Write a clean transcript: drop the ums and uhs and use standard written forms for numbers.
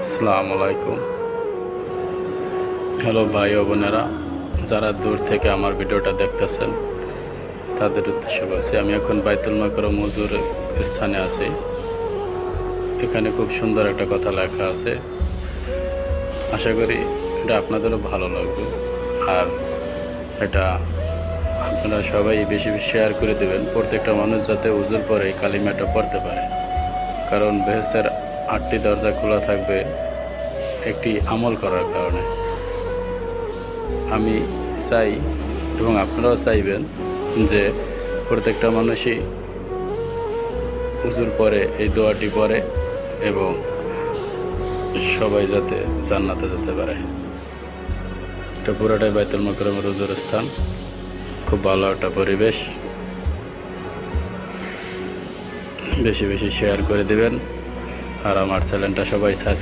আসসালামু আলাইকুম। হ্যালো ভাই ও বোনেরা, যারা দূর থেকে আমার ভিডিওটা দেখতেছেন তাদের উদ্দেশ্যে বলছি, আমি এখন বাইতুল মাকরম হুজুর স্থানে আছি। এখানে খুব সুন্দর একটা কথা লেখা আছে, আশা করি এটা আপনাদেরও ভালো লাগবে। আর এটা আপনারা সবাই বেশি বেশি শেয়ার করে দেবেন, প্রত্যেকটা মানুষ যাতে হুজুর পরে এই কালিমাটা পড়তে পারে। কারণ বেহেশতের 8টি দরজা খোলা থাকবে একটি আমল করার কারণে। আমি চাই এবং আপনারাও চাইবেন যে প্রত্যেকটা মানুষই হুজুর পরে এই দোয়াটি পড়ে এবং সবাই যাতে জান্নাতে যেতে পারে। এটা পুরোটাই বাইতুল মাকরমের হুজুর স্থান, খুব ভালো একটা পরিবেশ। বেশি বেশি শেয়ার করে দিবেন আর আমার চ্যানেলটা সবাই সাবস্ক্রাইব